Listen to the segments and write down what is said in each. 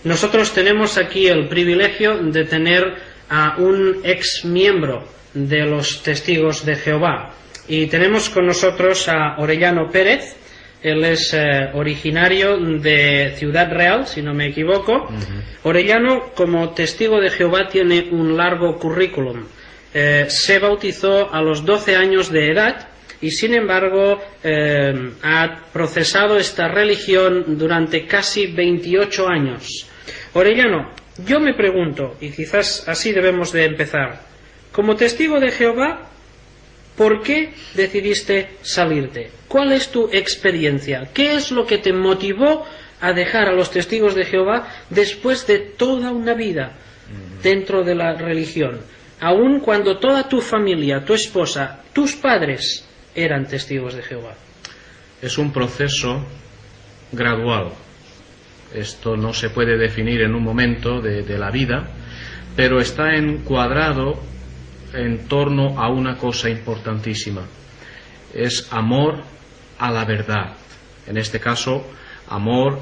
Nosotros tenemos aquí el privilegio de tener a un ex miembro de los Testigos de Jehová, y tenemos con nosotros a Orellano Pérez. Él es originario de Ciudad Real, si no me equivoco. Orellano, como testigo de Jehová, tiene un largo currículum. Se bautizó a los 12 años de edad y, sin embargo, ha procesado esta religión durante casi 28 años. Orellano, yo me pregunto, y quizás así debemos de empezar, como testigo de Jehová, ¿por qué decidiste salirte? ¿Cuál es tu experiencia? ¿Qué es lo que te motivó a dejar a los Testigos de Jehová después de toda una vida dentro de la religión? Aun cuando toda tu familia, tu esposa, tus padres eran Testigos de Jehová. Es un proceso gradual. Esto no se puede definir en un momento de la vida, pero está encuadrado en torno a una cosa importantísima. Es amor a la verdad. En este caso, amor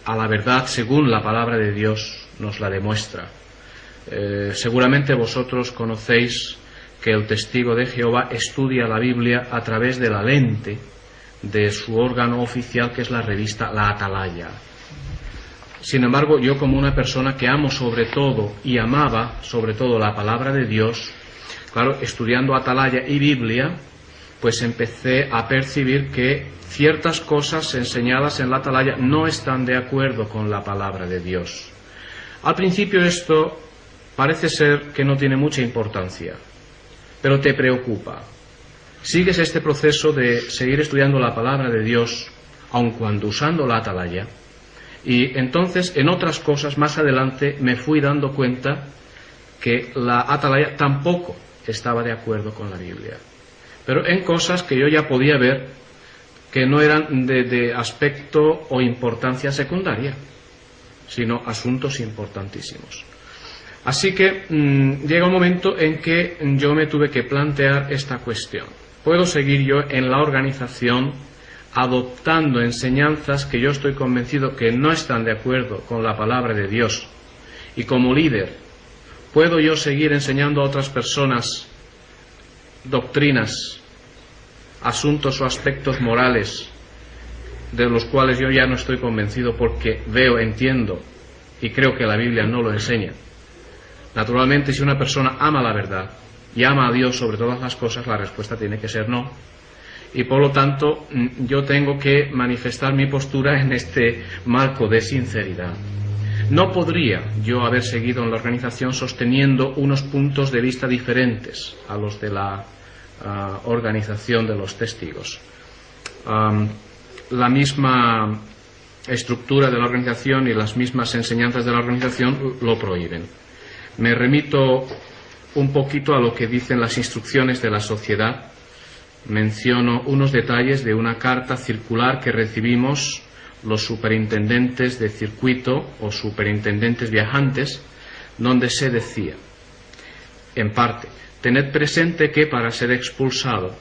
a la verdad según la palabra de Dios nos la demuestra. Seguramente vosotros conocéis que el testigo de Jehová estudia la Biblia a través de la lente de su órgano oficial, que es la revista La Atalaya. Sin embargo, yo, como una persona que amo sobre todo y amaba sobre todo la palabra de Dios, claro, estudiando Atalaya y Biblia, pues empecé a percibir que ciertas cosas enseñadas en la Atalaya no están de acuerdo con la palabra de Dios. Al principio esto parece ser que no tiene mucha importancia, pero te preocupa. Sigues este proceso de seguir estudiando la palabra de Dios, aun cuando usando la Atalaya, y entonces en otras cosas más adelante me fui dando cuenta que la Atalaya tampoco estaba de acuerdo con la Biblia, pero en cosas que yo ya podía ver que no eran de aspecto o importancia secundaria, sino asuntos importantísimos. Así que llega un momento en que yo me tuve que plantear esta cuestión. ¿Puedo seguir yo en la organización adoptando enseñanzas que yo estoy convencido que no están de acuerdo con la palabra de Dios? Y como líder, ¿puedo yo seguir enseñando a otras personas doctrinas, asuntos o aspectos morales de los cuales yo ya no estoy convencido porque veo, entiendo y creo que la Biblia no lo enseña? Naturalmente, si una persona ama la verdad y ama a Dios sobre todas las cosas, la respuesta tiene que ser no. Y por lo tanto, yo tengo que manifestar mi postura en este marco de sinceridad. No podría yo haber seguido en la organización sosteniendo unos puntos de vista diferentes a los de la organización de los testigos. La misma estructura de la organización y las mismas enseñanzas de la organización lo prohíben. Me remito un poquito a lo que dicen las instrucciones de la sociedad. Menciono unos detalles de una carta circular que recibimos los superintendentes de circuito o superintendentes viajantes, donde se decía, en parte, tened presente que para ser expulsado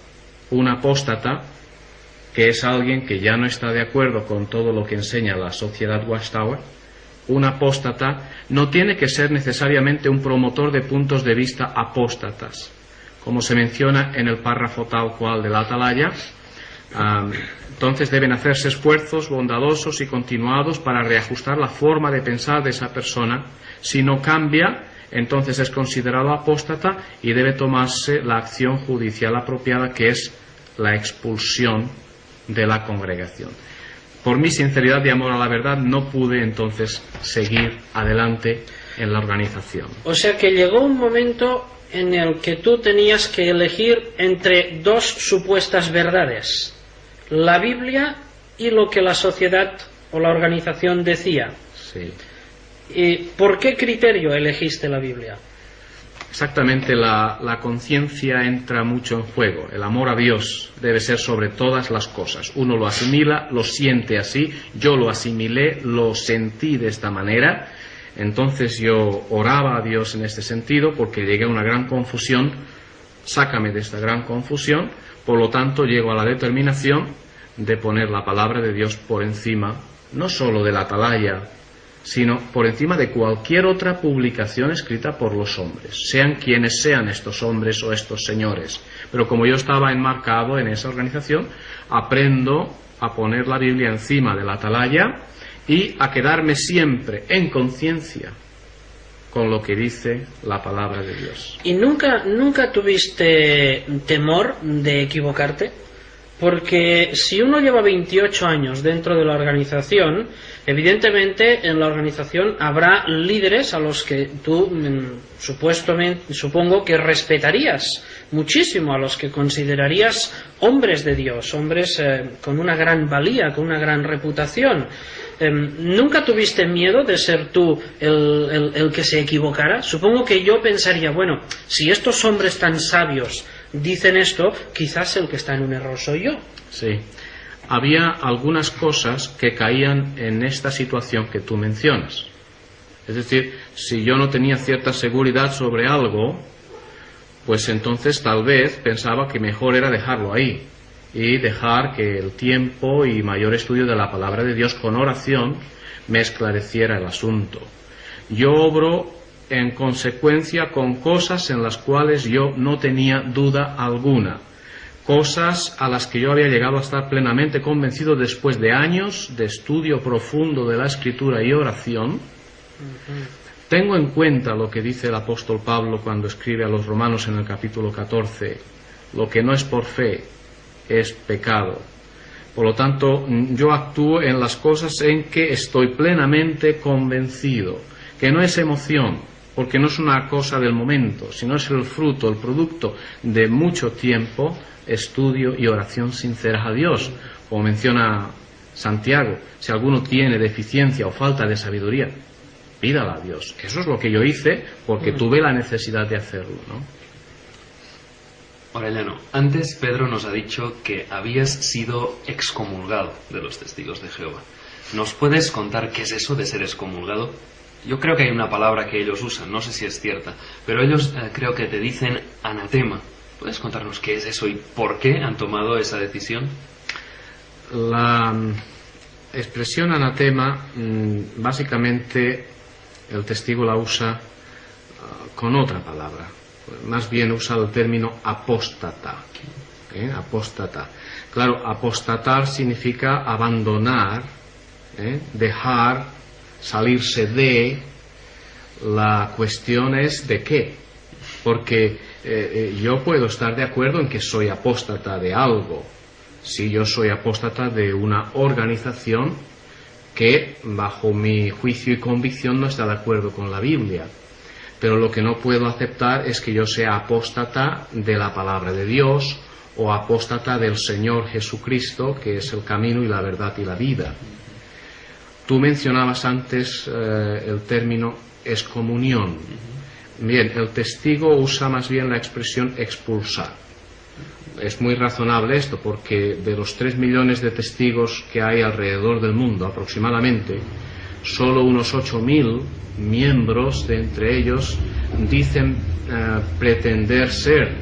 un apóstata, que es alguien que ya no está de acuerdo con todo lo que enseña la sociedad Watchtower, un apóstata no tiene que ser necesariamente un promotor de puntos de vista apóstatas, como se menciona en el párrafo tal cual de la Atalaya. Entonces deben hacerse esfuerzos bondadosos y continuados para reajustar la forma de pensar de esa persona. Si no cambia, entonces es considerado apóstata y debe tomarse la acción judicial apropiada, que es la expulsión de la congregación. Por mi sinceridad y amor a la verdad no pude entonces seguir adelante en la organización. O sea que llegó un momento en el que tú tenías que elegir entre dos supuestas verdades: la Biblia y lo que la sociedad o la organización decía. Sí. ¿Y por qué criterio elegiste la Biblia? Exactamente, la conciencia entra mucho en juego. El amor a Dios debe ser sobre todas las cosas. Uno lo asimila, lo siente así. Yo lo asimilé, lo sentí de esta manera. Entonces yo oraba a Dios en este sentido, porque llegué a una gran confusión. Sácame de esta gran confusión. Por lo tanto, llego a la determinación de poner la palabra de Dios por encima, no solo de la Atalaya, sino por encima de cualquier otra publicación escrita por los hombres, sean quienes sean estos hombres o estos señores. Pero como yo estaba enmarcado en esa organización, aprendo a poner la Biblia encima de la atalaya y a quedarme siempre en conciencia con lo que dice la palabra de Dios. ¿Y nunca tuviste temor de equivocarte? Porque si uno lleva 28 años dentro de la organización, evidentemente en la organización habrá líderes a los que tú supongo que respetarías muchísimo, a los que considerarías hombres de Dios, hombres con una gran valía, con una gran reputación. ¿Nunca tuviste miedo de ser tú el que se equivocara? Supongo que yo pensaría, bueno, si estos hombres tan sabios dicen esto, quizás el que está en un error soy yo. Sí. Había algunas cosas que caían en esta situación que tú mencionas. Es decir, si yo no tenía cierta seguridad sobre algo, pues entonces tal vez pensaba que mejor era dejarlo ahí y dejar que el tiempo y mayor estudio de la palabra de Dios con oración me esclareciera el asunto. Yo obro en consecuencia con cosas en las cuales yo no tenía duda alguna, cosas a las que yo había llegado a estar plenamente convencido después de años de estudio profundo de la Escritura y oración. Tengo en cuenta lo que dice el apóstol Pablo cuando escribe a los Romanos en el capítulo 14, lo que no es por fe es pecado. Por lo tanto, yo actúo en las cosas en que estoy plenamente convencido, que no es emoción, porque no es una cosa del momento, sino es el fruto, el producto de mucho tiempo, estudio y oración sincera a Dios. Como menciona Santiago, si alguno tiene deficiencia o falta de sabiduría, pídala a Dios. Eso es lo que yo hice porque tuve la necesidad de hacerlo, ¿no? Orellano, antes Pedro nos ha dicho que habías sido excomulgado de los testigos de Jehová. ¿Nos puedes contar qué es eso de ser excomulgado? Yo creo que hay una palabra que ellos usan, no sé si es cierta, pero ellos creo que te dicen anatema. ¿Puedes contarnos qué es eso y por qué han tomado esa decisión? La expresión anatema, básicamente el testigo la usa con otra palabra. Más bien usa el término apóstata. Apóstata. Claro, apostatar significa abandonar, dejar, salirse de. La cuestión es de qué. Porque yo puedo estar de acuerdo en que soy apóstata de algo. Si yo soy apóstata de una organización que, bajo mi juicio y convicción, no está de acuerdo con la Biblia. Pero lo que no puedo aceptar es que yo sea apóstata de la palabra de Dios o apóstata del Señor Jesucristo, que es el camino y la verdad y la vida. Tú mencionabas antes el término excomunión. Bien, el testigo usa más bien la expresión expulsar. Es muy razonable esto, porque de los 3 millones de testigos que hay alrededor del mundo aproximadamente, solo unos 8.000 miembros de entre ellos dicen pretender ser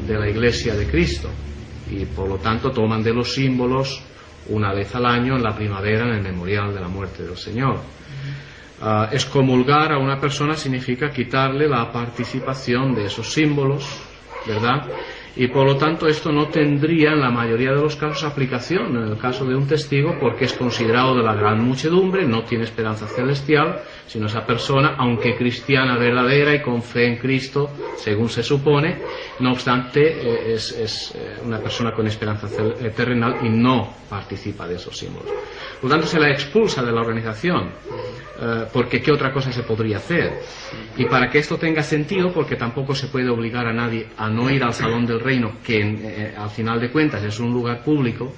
de la Iglesia de Cristo y por lo tanto toman de los símbolos una vez al año en la primavera en el memorial de la muerte del Señor. Excomulgar a una persona significa quitarle la participación de esos símbolos, ¿verdad? Y por lo tanto esto no tendría en la mayoría de los casos aplicación en el caso de un testigo, porque es considerado de la gran muchedumbre, no tiene esperanza celestial, sino esa persona, aunque cristiana verdadera y con fe en Cristo, según se supone, no obstante es una persona con esperanza terrenal y no participa de esos símbolos. Por lo tanto se la expulsa de la organización, porque ¿qué otra cosa se podría hacer? Y para que esto tenga sentido, porque tampoco se puede obligar a nadie a no ir al Salón del Reino, que al final de cuentas es un lugar público,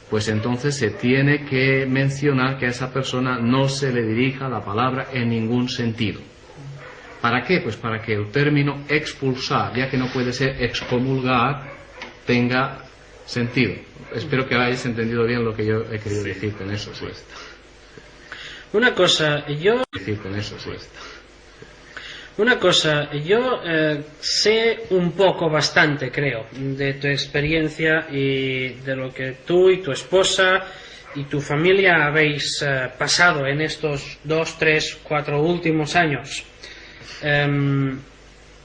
pues entonces se tiene que mencionar que a esa persona no se le dirija la palabra en ningún sentido. ¿Para qué? Pues para que el término expulsar, ya que no puede ser excomulgar, tenga sentido. Espero que hayáis entendido bien lo que yo he querido decir con eso. Pues. Una cosa, yo sé un poco, bastante creo, de tu experiencia y de lo que tú y tu esposa y tu familia habéis pasado en estos 2, 3, 4 últimos años.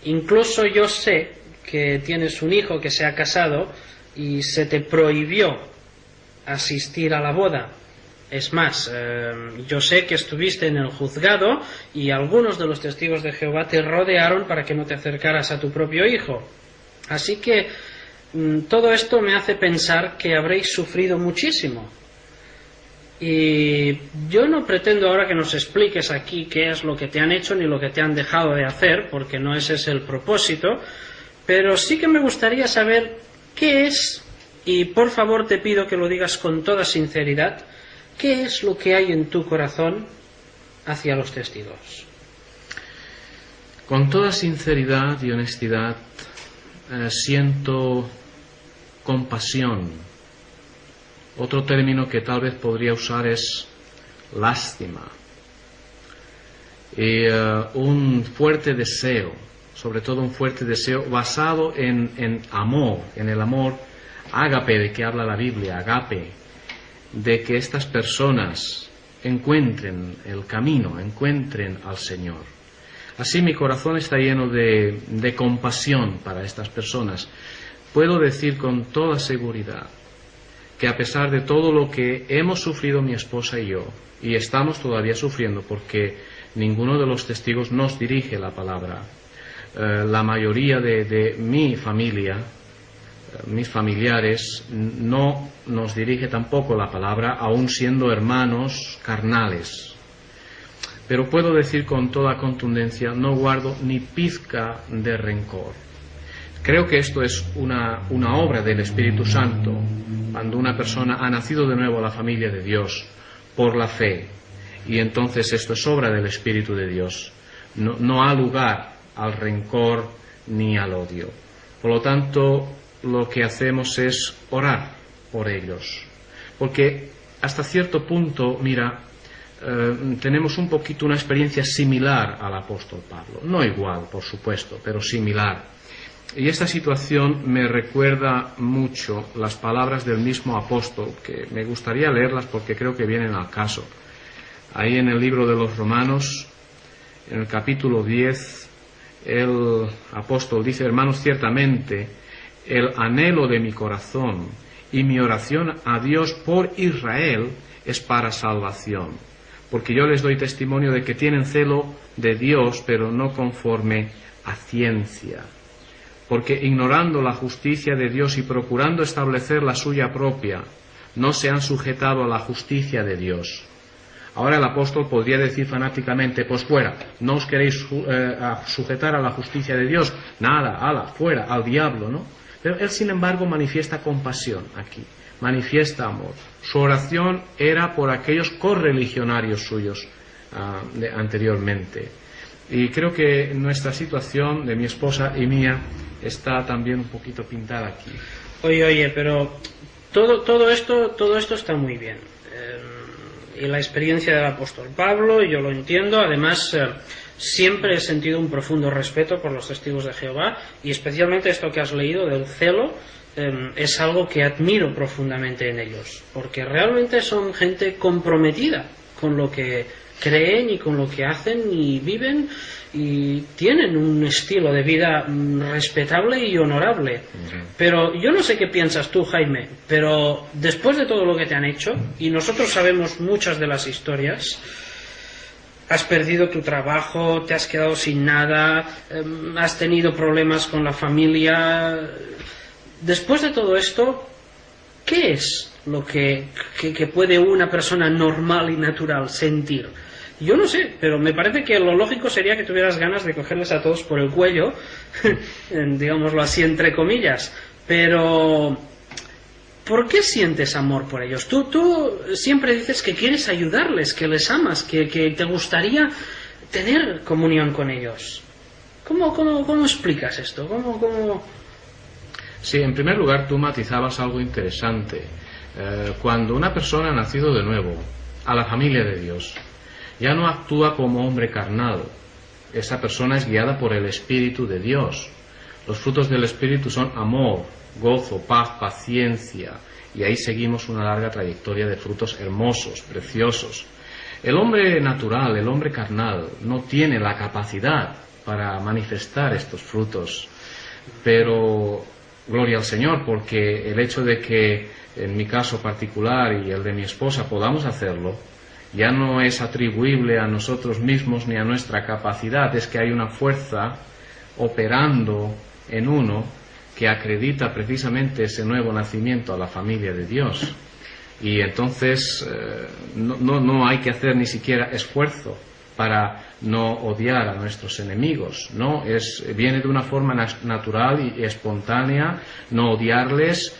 Incluso yo sé que tienes un hijo que se ha casado y se te prohibió asistir a la boda. Es más, yo sé que estuviste en el juzgado y algunos de los testigos de Jehová te rodearon para que no te acercaras a tu propio hijo. Así que todo esto me hace pensar que habréis sufrido muchísimo. Y yo no pretendo ahora que nos expliques aquí qué es lo que te han hecho ni lo que te han dejado de hacer, porque no ese es el propósito, pero sí que me gustaría saber qué es, y por favor te pido que lo digas con toda sinceridad, qué es lo que hay en tu corazón hacia los testigos. Con toda sinceridad y honestidad siento compasión. Otro término que tal vez podría usar es lástima. Y un fuerte deseo, sobre todo un fuerte deseo basado en amor, en el amor ágape de que habla la Biblia, agape, de que estas personas encuentren el camino, encuentren al Señor. Así mi corazón está lleno de compasión para estas personas. Puedo decir con toda seguridad que a pesar de todo lo que hemos sufrido mi esposa y yo, y estamos todavía sufriendo porque ninguno de los testigos nos dirige la palabra, la mayoría de mi familia, mis familiares, no nos dirige tampoco la palabra, aun siendo hermanos carnales. Pero puedo decir con toda contundencia, no guardo ni pizca de rencor. Creo que esto es una obra del Espíritu Santo, cuando una persona ha nacido de nuevo a la familia de Dios por la fe, y entonces esto es obra del Espíritu de Dios. No ha lugar al rencor ni al odio. Por lo tanto, lo que hacemos es orar por ellos, porque hasta cierto punto, mira, tenemos un poquito una experiencia similar al apóstol Pablo, no igual, por supuesto, pero similar. Y esta situación me recuerda mucho las palabras del mismo apóstol, que me gustaría leerlas porque creo que vienen al caso. Ahí en el libro de los Romanos, en el capítulo 10, el apóstol dice: hermanos, ciertamente el anhelo de mi corazón y mi oración a Dios por Israel es para salvación, porque yo les doy testimonio de que tienen celo de Dios, pero no conforme a ciencia. Porque ignorando la justicia de Dios y procurando establecer la suya propia, no se han sujetado a la justicia de Dios. Ahora el apóstol podría decir fanáticamente: pues fuera, no os queréis sujetar a la justicia de Dios, nada, ala, fuera, al diablo, ¿no? Pero él, sin embargo, manifiesta compasión aquí, manifiesta amor. Su oración era por aquellos correligionarios suyos anteriormente. Y creo que nuestra situación, de mi esposa y mía, está también un poquito pintada aquí. Oye, pero todo esto está muy bien. Y la experiencia del apóstol Pablo, yo lo entiendo. Además, siempre he sentido un profundo respeto por los testigos de Jehová, y especialmente esto que has leído del celo, es algo que admiro profundamente en ellos, porque realmente son gente comprometida con lo que creen y con lo que hacen y viven, y tienen un estilo de vida respetable y honorable. Pero yo no sé qué piensas tú, Jaime, pero después de todo lo que te han hecho, y nosotros sabemos muchas de las historias, has perdido tu trabajo, te has quedado sin nada, has tenido problemas con la familia. Después de todo esto, ¿qué es lo que puede una persona normal y natural sentir? Yo no sé, pero me parece que lo lógico sería que tuvieras ganas de cogerles a todos por el cuello, digámoslo así entre comillas, pero ¿por qué sientes amor por ellos? Tú siempre dices que quieres ayudarles, que les amas, que te gustaría tener comunión con ellos. ¿Cómo explicas esto? Sí, en primer lugar, tú matizabas algo interesante. Cuando una persona ha nacido de nuevo a la familia de Dios, ya no actúa como hombre carnal. Esa persona es guiada por el Espíritu de Dios. Los frutos del Espíritu son amor, gozo, paz, paciencia, y ahí seguimos una larga trayectoria de frutos hermosos, preciosos. El hombre natural, el hombre carnal, no tiene la capacidad para manifestar estos frutos, pero gloria al Señor, porque el hecho de que en mi caso particular y el de mi esposa podamos hacerlo, ya no es atribuible a nosotros mismos ni a nuestra capacidad, es que hay una fuerza operando en uno que acredita precisamente ese nuevo nacimiento a la familia de Dios. Y entonces no hay que hacer ni siquiera esfuerzo para no odiar a nuestros enemigos, ¿no? Viene de una forma natural y espontánea, no odiarles,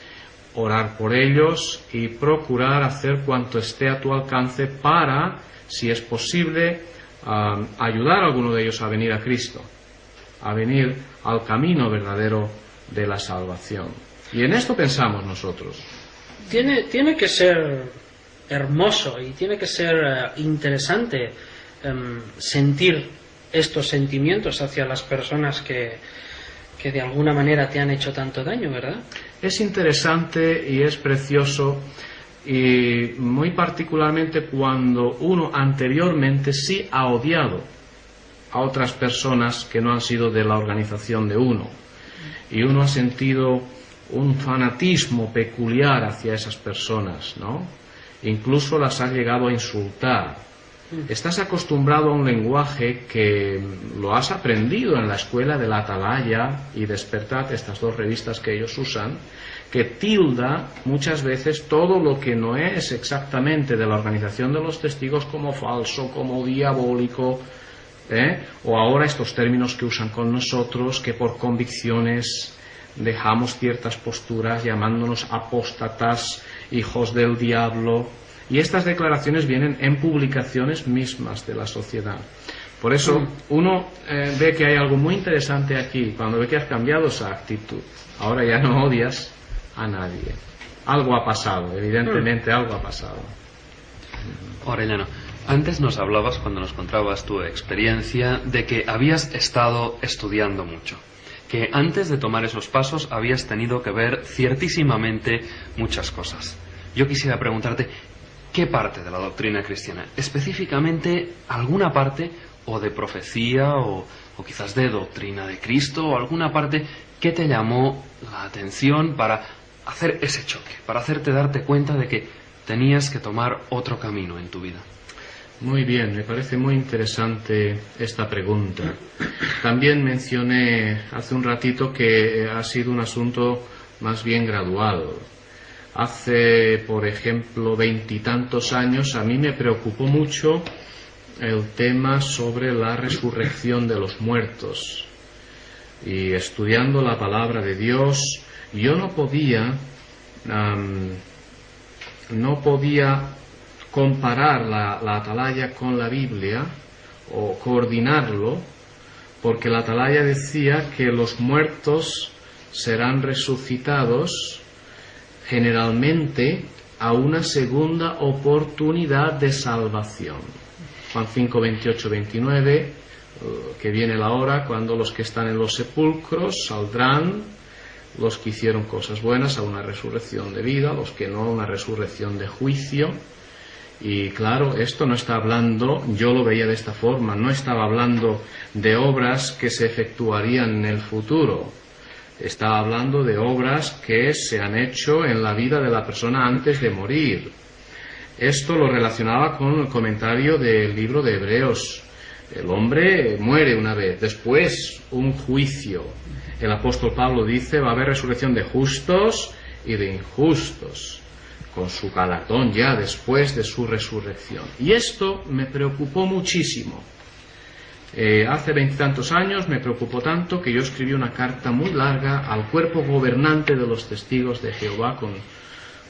orar por ellos y procurar hacer cuanto esté a tu alcance para, si es posible, ayudar a alguno de ellos a venir a Cristo, a venir al camino verdadero de la salvación. Y en esto pensamos nosotros. Tiene que ser hermoso y tiene que ser interesante sentir estos sentimientos hacia las personas que de alguna manera te han hecho tanto daño, ¿verdad? Es interesante y es precioso, y muy particularmente cuando uno anteriormente sí ha odiado a otras personas que no han sido de la organización de uno, y uno ha sentido un fanatismo peculiar hacia esas personas, ¿no? Incluso las ha llegado a insultar. Estás acostumbrado a un lenguaje que lo has aprendido en la escuela de la Atalaya y Despertad, estas dos revistas que ellos usan, que tilda muchas veces todo lo que no es exactamente de la organización de los testigos como falso, como diabólico, o ahora estos términos que usan con nosotros, que por convicciones dejamos ciertas posturas llamándonos apóstatas, hijos del diablo, y estas declaraciones vienen en publicaciones mismas de la sociedad. Por eso uno ve que hay algo muy interesante aquí, cuando ve que has cambiado esa actitud. Ahora ya no odias a nadie. Algo ha pasado, evidentemente algo ha pasado. Orellano, antes nos hablabas, cuando nos contabas tu experiencia, de que habías estado estudiando mucho, que antes de tomar esos pasos habías tenido que ver ciertísimamente muchas cosas. Yo quisiera preguntarte, ¿qué parte de la doctrina cristiana, específicamente alguna parte o de profecía o quizás de doctrina de Cristo o alguna parte que te llamó la atención para hacer ese choque, para hacerte darte cuenta de que tenías que tomar otro camino en tu vida? Muy bien, me parece muy interesante esta pregunta. También mencioné hace un ratito que ha sido un asunto más bien gradual. Hace, por ejemplo, 20 y tantos años a mí me preocupó mucho el tema sobre la resurrección de los muertos. Y estudiando la palabra de Dios, yo no podía comparar la Atalaya con la Biblia o coordinarlo, porque la Atalaya decía que los muertos serán resucitados generalmente a una segunda oportunidad de salvación. Juan 5, 28, 29, que viene la hora cuando los que están en los sepulcros saldrán, los que hicieron cosas buenas a una resurrección de vida, los que no a una resurrección de juicio. Y claro, esto no está hablando, yo lo veía de esta forma, no estaba hablando de obras que se efectuarían en el futuro. Estaba hablando de obras que se han hecho en la vida de la persona antes de morir. Esto lo relacionaba con el comentario del libro de Hebreos. El hombre muere una vez, después un juicio. El apóstol Pablo dice, va a haber resurrección de justos y de injustos, con su galardón ya después de su resurrección. Y esto me preocupó muchísimo. Hace 20 y tantos años me preocupó tanto que yo escribí una carta muy larga al cuerpo gobernante de los testigos de Jehová,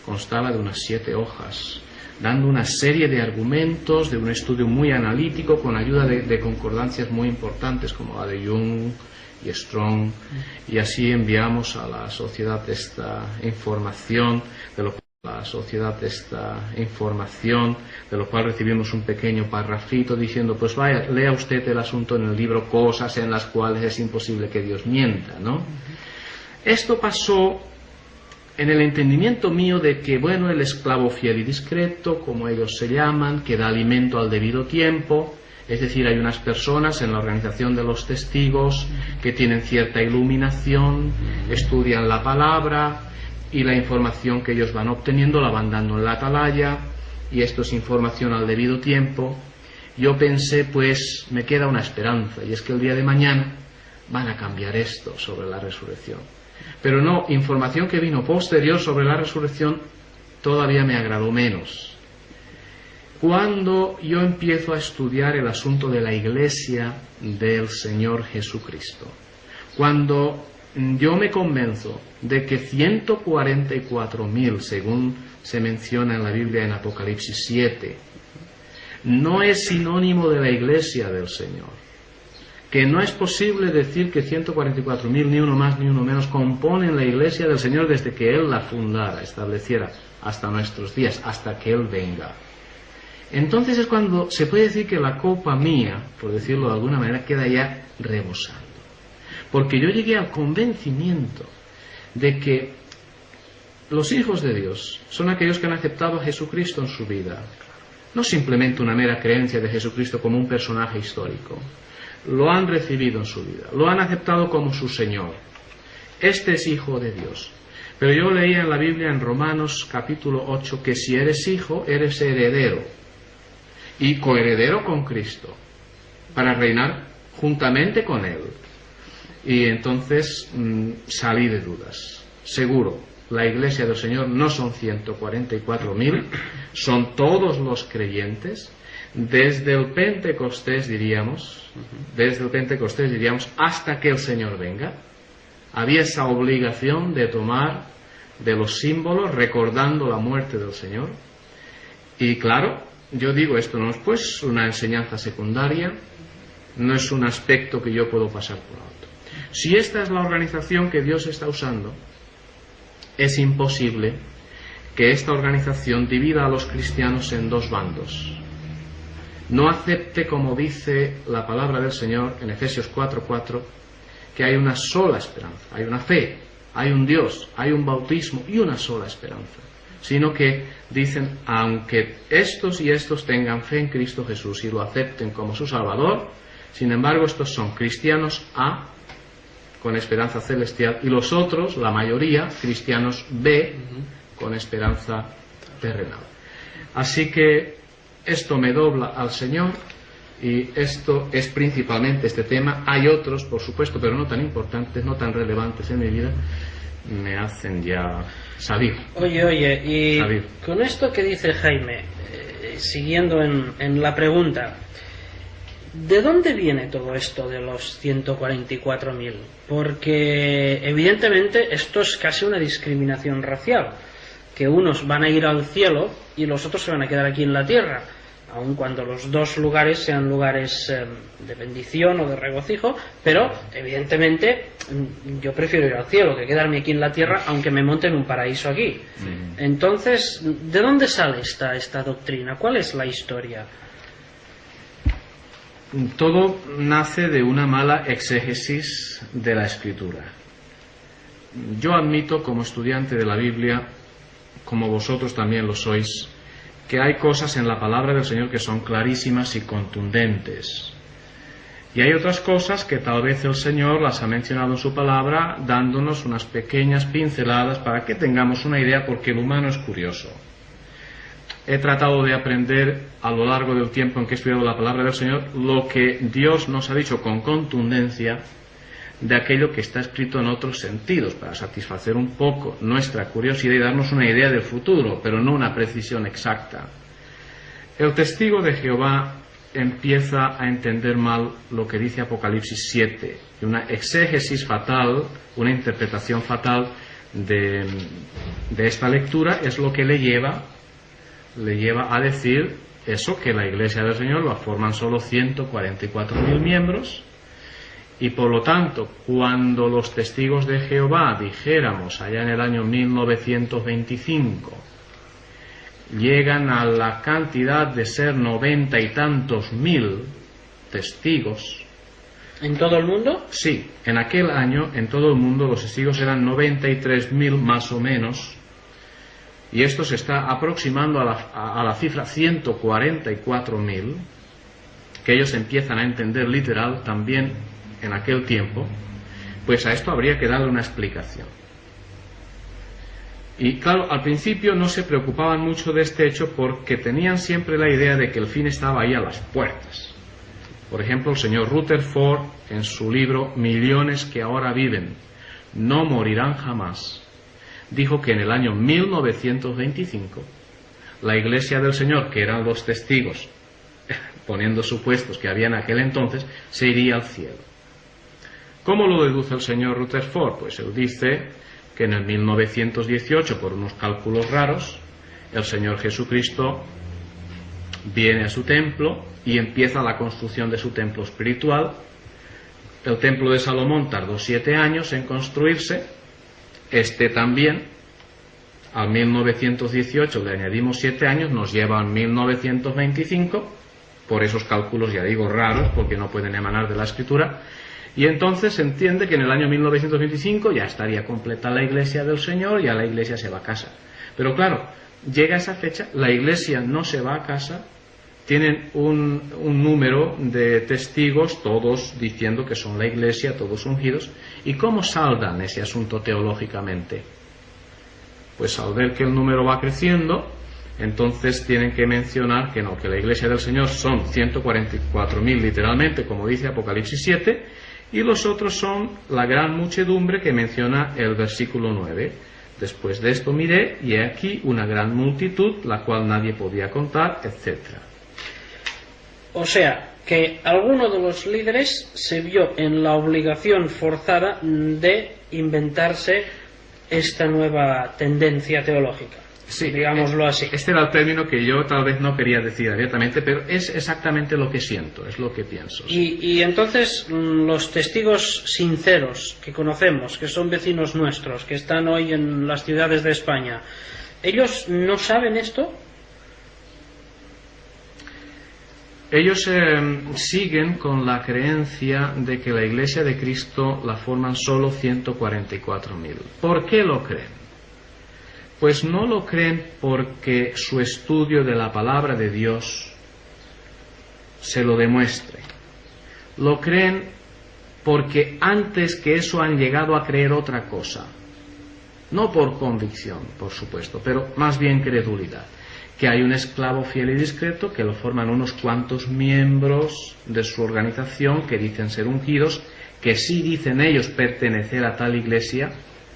constaba de unas 7 hojas, dando una serie de argumentos, de un estudio muy analítico, con ayuda de concordancias muy importantes como la de Jung y Strong, y así enviamos a la sociedad esta información, de lo cual recibimos un pequeño parrafito diciendo, pues vaya, lea usted el asunto en el libro Cosas en las cuales es imposible que Dios mienta, ¿no? Esto pasó en el entendimiento mío de que, bueno, el esclavo fiel y discreto, como ellos se llaman, que da alimento al debido tiempo, es decir, hay unas personas en la organización de los testigos que tienen cierta iluminación, estudian la palabra y la información que ellos van obteniendo la van dando en la atalaya, y esto es información al debido tiempo. Yo pensé, pues me queda una esperanza, y es que el día de mañana van a cambiar esto sobre la resurrección. Pero no, información que vino posterior sobre la resurrección todavía me agradó menos. Cuando yo empiezo a estudiar el asunto de la Iglesia del Señor Jesucristo, cuando yo me convenzo de que 144.000, según se menciona en la Biblia en Apocalipsis 7, no es sinónimo de la Iglesia del Señor, que no es posible decir que 144.000, ni uno más ni uno menos, componen la Iglesia del Señor desde que Él la fundara, estableciera, hasta nuestros días, hasta que Él venga. Entonces es cuando se puede decir que la copa mía, por decirlo de alguna manera, queda ya rebosando. Porque yo llegué al convencimiento de que los hijos de Dios son aquellos que han aceptado a Jesucristo en su vida. No simplemente una mera creencia de Jesucristo como un personaje histórico. Lo han recibido en su vida, lo han aceptado como su Señor. Este es hijo de Dios. Pero yo leía en la Biblia, en Romanos capítulo 8, que si eres hijo, eres heredero y coheredero con Cristo, para reinar juntamente con Él. Y entonces salí de dudas. Seguro, la Iglesia del Señor no son 144.000, son todos los creyentes, desde el Pentecostés diríamos, hasta que el Señor venga. Había esa obligación de tomar de los símbolos recordando la muerte del Señor. Y claro, yo digo, esto no es pues una enseñanza secundaria, no es un aspecto que yo puedo pasar por alto. Si esta es la organización que Dios está usando, es imposible que esta organización divida a los cristianos en dos bandos. No acepte, como dice la palabra del Señor en Efesios 4:4, que hay una sola esperanza, hay una fe, hay un Dios, hay un bautismo y una sola esperanza, sino que dicen, aunque estos y estos tengan fe en Cristo Jesús y lo acepten como su Salvador, sin embargo estos son cristianos A, con esperanza celestial, y los otros, la mayoría, cristianos B, con esperanza terrenal. Así que esto me dobla al Señor, y esto es principalmente este tema. Hay otros, por supuesto, pero no tan importantes, no tan relevantes en mi vida, me hacen ya salir. Oye, y salir. Con esto que dice Jaime, siguiendo en la pregunta, ¿de dónde viene todo esto de los 144.000? Porque evidentemente esto es casi una discriminación racial, que unos van a ir al cielo y los otros se van a quedar aquí en la tierra, aun cuando los dos lugares sean lugares de bendición o de regocijo, pero evidentemente yo prefiero ir al cielo que quedarme aquí en la tierra, aunque me monte en un paraíso aquí. Entonces, ¿de dónde sale esta doctrina? ¿Cuál es la historia? Todo nace de una mala exégesis de la Escritura. Yo admito, como estudiante de la Biblia, como vosotros también lo sois, que hay cosas en la palabra del Señor que son clarísimas y contundentes. Y hay otras cosas que tal vez el Señor las ha mencionado en su palabra, dándonos unas pequeñas pinceladas para que tengamos una idea, porque el humano es curioso. He tratado de aprender a lo largo del tiempo en que he estudiado la palabra del Señor lo que Dios nos ha dicho con contundencia de aquello que está escrito en otros sentidos, para satisfacer un poco nuestra curiosidad y darnos una idea del futuro, pero no una precisión exacta. El testigo de Jehová empieza a entender mal lo que dice Apocalipsis 7, y una exégesis fatal, una interpretación fatal de esta lectura es lo que le lleva a decir eso, que la Iglesia del Señor lo forman solo 144.000 miembros, y por lo tanto, cuando los testigos de Jehová, dijéramos allá en el año 1925, llegan a la cantidad de ser 90 y tantos mil testigos, ¿En todo el mundo? Sí, en aquel año en todo el mundo los testigos eran 93.000 más o menos, y esto se está aproximando a la cifra 144.000, que ellos empiezan a entender literal también en aquel tiempo. Pues a esto habría que darle una explicación. Y claro, al principio no se preocupaban mucho de este hecho porque tenían siempre la idea de que el fin estaba ahí a las puertas. Por ejemplo, el señor Rutherford, en su libro Millones que ahora viven, no morirán jamás, dijo que en el año 1925 la Iglesia del Señor, que eran los testigos, poniendo supuestos que había en aquel entonces, se iría al cielo. ¿Cómo lo deduce el señor Rutherford? Pues él dice que en el 1918, por unos cálculos raros, el Señor Jesucristo viene a su templo y empieza la construcción de su templo espiritual. El templo de Salomón tardó 7 años en construirse. Este también, al 1918 le añadimos 7 años, nos lleva al 1925, por esos cálculos, ya digo, raros, porque no pueden emanar de la Escritura. Y entonces se entiende que en el año 1925 ya estaría completa la Iglesia del Señor, ya la Iglesia se va a casa. Pero claro, llega esa fecha, la Iglesia no se va a casa, tienen un número de testigos, todos diciendo que son la Iglesia, todos ungidos. ¿Y cómo saldan ese asunto teológicamente? Pues al ver que el número va creciendo, entonces tienen que mencionar que no, que la Iglesia del Señor son 144.000 literalmente, como dice Apocalipsis 7, y los otros son la gran muchedumbre que menciona el versículo 9. Después de esto miré, y he aquí una gran multitud, la cual nadie podía contar, etc. O sea, que alguno de los líderes se vio en la obligación forzada de inventarse esta nueva tendencia teológica. Sí, digámoslo así. Este era el término que yo tal vez no quería decir abiertamente, pero es exactamente lo que siento, es lo que pienso. Sí. Y entonces los testigos sinceros que conocemos, que son vecinos nuestros, que están hoy en las ciudades de España, ¿ellos no saben esto? Ellos siguen con la creencia de que la Iglesia de Cristo la forman solo 144.000. ¿Por qué lo creen? Pues no lo creen porque su estudio de la palabra de Dios se lo demuestre. Lo creen porque antes que eso han llegado a creer otra cosa. No por convicción, por supuesto, pero más bien credulidad. Que hay un esclavo fiel y discreto que lo forman unos cuantos miembros de su organización que dicen ser ungidos, que sí dicen ellos pertenecer a tal iglesia,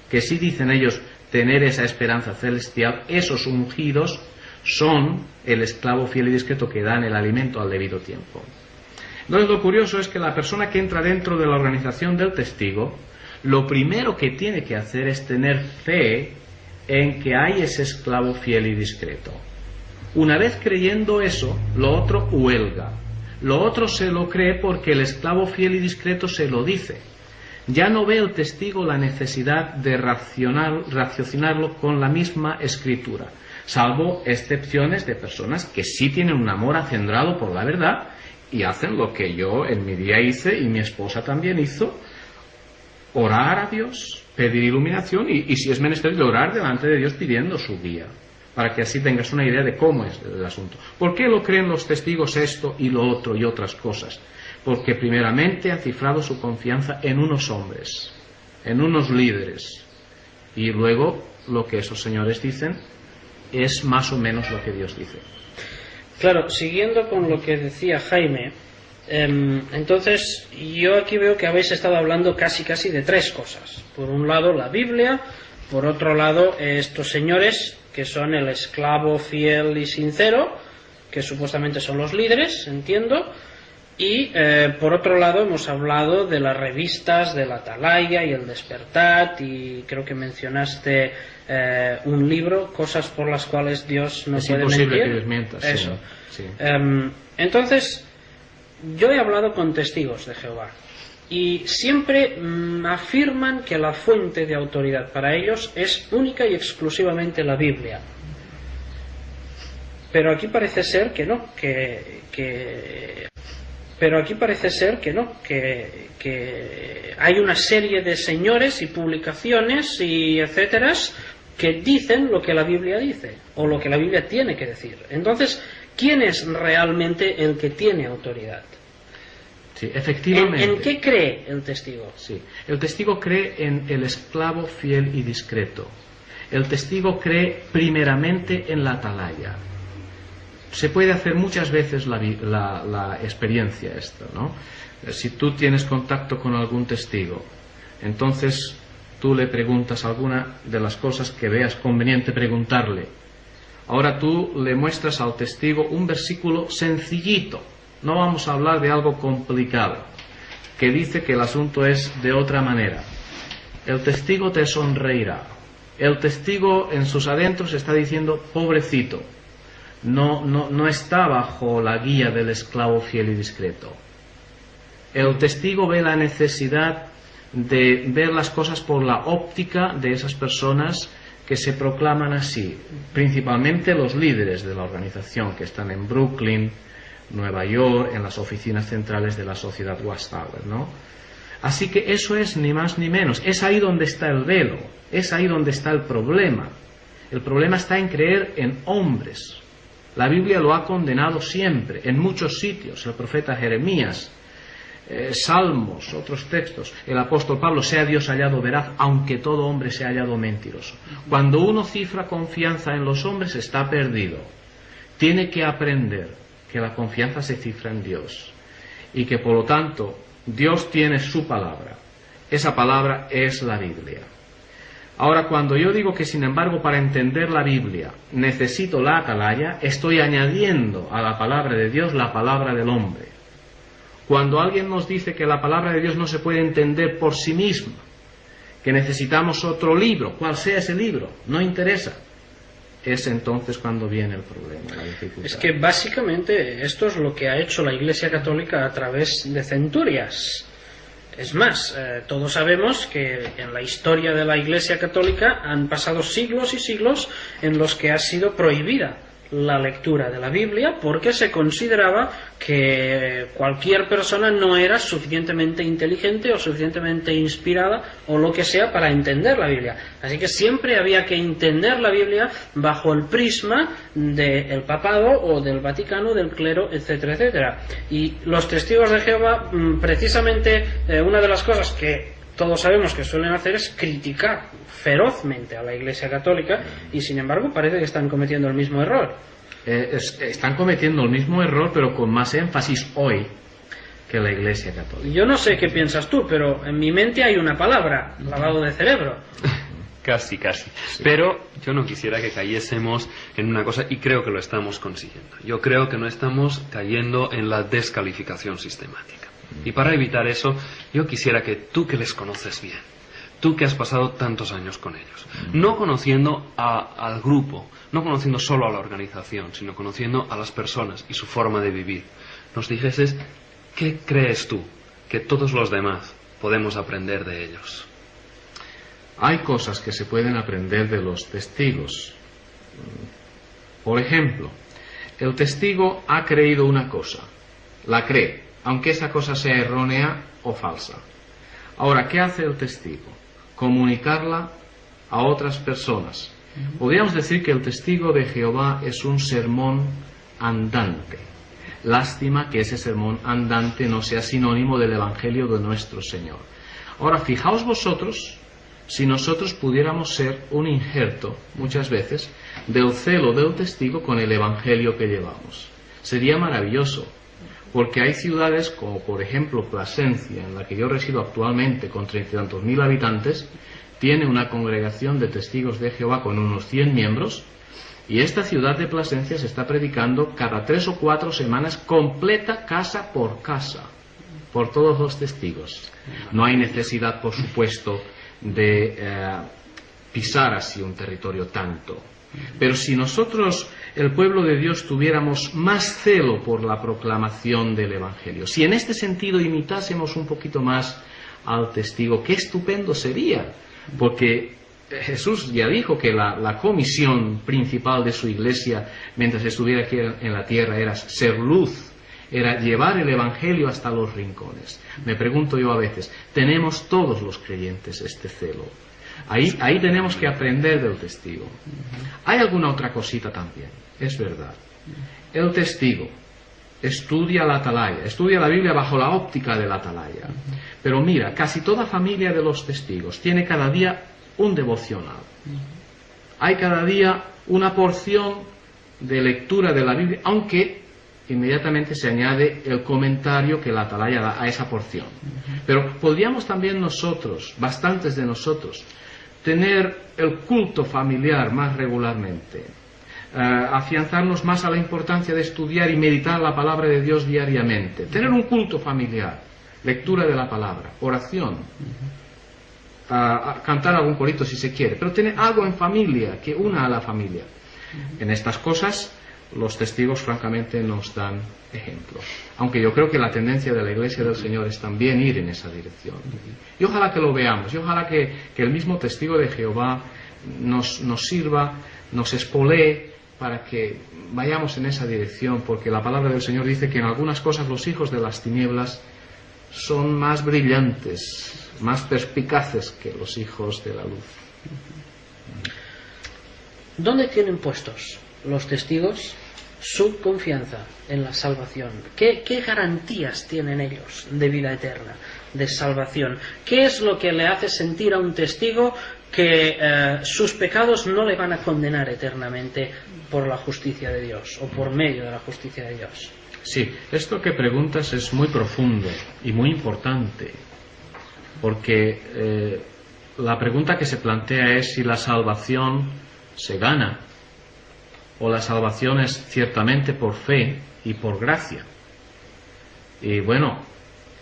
que sí dicen ellos tener esa esperanza celestial. Esos ungidos son el esclavo fiel y discreto que dan el alimento al debido tiempo. Entonces lo curioso es que la persona que entra dentro de la organización del testigo, lo primero que tiene que hacer es tener fe en que hay ese esclavo fiel y discreto. Una vez creyendo eso, lo otro huelga. Lo otro se lo cree porque el esclavo fiel y discreto se lo dice. Ya no ve el testigo la necesidad de raciocinarlo con la misma escritura, salvo excepciones de personas que sí tienen un amor acendrado por la verdad y hacen lo que yo en mi día hice y mi esposa también hizo: orar a Dios, pedir iluminación y si es menester, orar delante de Dios pidiendo su guía, para que así tengas una idea de cómo es el asunto. ¿Por qué lo creen los testigos esto y lo otro y otras cosas? Porque primeramente ha cifrado su confianza en unos hombres, en unos líderes, y luego lo que esos señores dicen es más o menos lo que Dios dice. Claro, siguiendo con lo que decía Jaime, entonces yo aquí veo que habéis estado hablando casi de 3 cosas. Por un lado la Biblia, por otro lado estos señores que son el esclavo fiel y sincero, que supuestamente son los líderes, entiendo. Y por otro lado hemos hablado de las revistas de la Atalaya y el Despertar, y creo que mencionaste un libro, Cosas por las cuales Dios no puede mentir. Es imposible que Dios mienta. Eso. Sí. Entonces, yo he hablado con testigos de Jehová y siempre afirman que la fuente de autoridad para ellos es única y exclusivamente la Biblia. Pero aquí parece ser que no, que Pero aquí parece ser que no, que hay una serie de señores y publicaciones y etcétera que dicen lo que la Biblia dice, o lo que la Biblia tiene que decir. Entonces, ¿quién es realmente el que tiene autoridad? Sí, efectivamente. ¿En qué cree el testigo? Sí, el testigo cree en el esclavo fiel y discreto. El testigo cree primeramente en la atalaya. Se puede hacer muchas veces la experiencia esta, ¿no? Si tú tienes contacto con algún testigo, entonces tú le preguntas alguna de las cosas que veas conveniente preguntarle. Ahora tú le muestras al testigo un versículo sencillito, no vamos a hablar de algo complicado, que dice que el asunto es de otra manera. El testigo te sonreirá. El testigo en sus adentros está diciendo, pobrecito, no está bajo la guía del esclavo fiel y discreto. El testigo ve la necesidad de ver las cosas por la óptica de esas personas que se proclaman así, principalmente los líderes de la organización que están en Brooklyn, Nueva York, en las oficinas centrales de la sociedad Watchtower, ¿no? Así que eso es ni más ni menos, es ahí donde está el velo, es ahí donde está el problema. El problema está en creer en hombres. La Biblia lo ha condenado siempre, en muchos sitios. El profeta Jeremías, Salmos, otros textos. El apóstol Pablo, sea Dios hallado veraz, aunque todo hombre sea hallado mentiroso. Cuando uno cifra confianza en los hombres, está perdido. Tiene que aprender que la confianza se cifra en Dios. Y que por lo tanto, Dios tiene su palabra. Esa palabra es la Biblia. Ahora, cuando yo digo que, sin embargo, para entender la Biblia necesito la atalaya, estoy añadiendo a la palabra de Dios la palabra del hombre. Cuando alguien nos dice que la palabra de Dios no se puede entender por sí misma, que necesitamos otro libro, cual sea ese libro, no interesa, es entonces cuando viene el problema, la dificultad. Es que básicamente esto es lo que ha hecho la Iglesia Católica a través de centurias. Es más, todos sabemos que en la historia de la Iglesia Católica han pasado siglos y siglos en los que ha sido prohibida la lectura de la Biblia porque se consideraba que cualquier persona no era suficientemente inteligente o suficientemente inspirada o lo que sea para entender la Biblia. Así que siempre había que entender la Biblia bajo el prisma del papado o del Vaticano, del clero, etcétera, etcétera. Y los testigos de Jehová, precisamente una de las cosas que todos sabemos que suelen hacer es criticar ferozmente a la Iglesia Católica y sin embargo parece que están cometiendo el mismo error. Están cometiendo el mismo error pero con más énfasis hoy que la Iglesia Católica. Yo no sé qué piensas tú, pero en mi mente hay una palabra, lavado de cerebro. Casi. Sí. Pero yo no quisiera que cayésemos en una cosa, y creo que lo estamos consiguiendo. Yo creo que no estamos cayendo en la descalificación sistemática. Y para evitar eso, yo quisiera que tú, que les conoces bien, tú que has pasado tantos años con ellos, no conociendo al grupo, no conociendo solo a la organización, sino conociendo a las personas y su forma de vivir, nos dijeses qué crees tú que todos los demás podemos aprender de ellos. Hay cosas que se pueden aprender de los testigos. Por ejemplo, el testigo ha creído una cosa, la cree, aunque esa cosa sea errónea o falsa. Ahora, ¿qué hace el testigo? Comunicarla a otras personas. Podríamos decir que el testigo de Jehová es un sermón andante. Lástima que ese sermón andante no sea sinónimo del Evangelio de nuestro Señor. Ahora, fijaos vosotros si nosotros pudiéramos ser un injerto, muchas veces, del celo del testigo con el Evangelio que llevamos. Sería maravilloso. Porque hay ciudades como por ejemplo Plasencia, en la que yo resido actualmente con 30 y tantos mil habitantes, tiene una congregación de testigos de Jehová con unos 100 miembros, y esta ciudad de Plasencia se está predicando cada 3 o 4 semanas completa casa por casa, por todos los testigos. No hay necesidad, por supuesto, de pisar así un territorio tanto. Pero si nosotros, el pueblo de Dios, tuviéramos más celo por la proclamación del Evangelio, si en este sentido imitásemos un poquito más al testigo, qué estupendo sería, porque Jesús ya dijo que la comisión principal de su iglesia mientras estuviera aquí en la tierra era ser luz era llevar el Evangelio hasta los rincones. Me pregunto yo a veces, ¿tenemos todos los creyentes este celo? Ahí tenemos que aprender del testigo. Hay alguna otra cosita también, es verdad. El testigo estudia la atalaya, estudia la Biblia bajo la óptica de la atalaya. Pero mira, casi toda familia de los testigos tiene cada día un devocional. Hay cada día una porción de lectura de la Biblia, aunque inmediatamente se añade el comentario que la atalaya da a esa porción. Pero podríamos también nosotros, bastantes de nosotros, tener el culto familiar más regularmente, afianzarnos más a la importancia de estudiar y meditar la palabra de Dios diariamente, tener un culto familiar, lectura de la palabra, oración, cantar algún corito si se quiere, pero tener algo en familia que una a la familia. En estas cosas los testigos francamente nos dan ejemplo, aunque yo creo que la tendencia de la Iglesia del Señor es también ir en esa dirección, y ojalá que lo veamos, y ojalá que el mismo testigo de Jehová nos sirva, nos espolee para que vayamos en esa dirección, porque la palabra del Señor dice que en algunas cosas los hijos de las tinieblas son más brillantes, más perspicaces que los hijos de la luz. ¿Dónde tienen puestos los testigos su confianza en la salvación? ¿Qué garantías tienen ellos de vida eterna, de salvación? ¿Qué es lo que le hace sentir a un testigo que sus pecados no le van a condenar eternamente por la justicia de Dios o por medio de la justicia de Dios? Sí, esto que preguntas es muy profundo y muy importante, porque la pregunta que se plantea es si la salvación se gana o la salvación es ciertamente por fe y por gracia. Y bueno,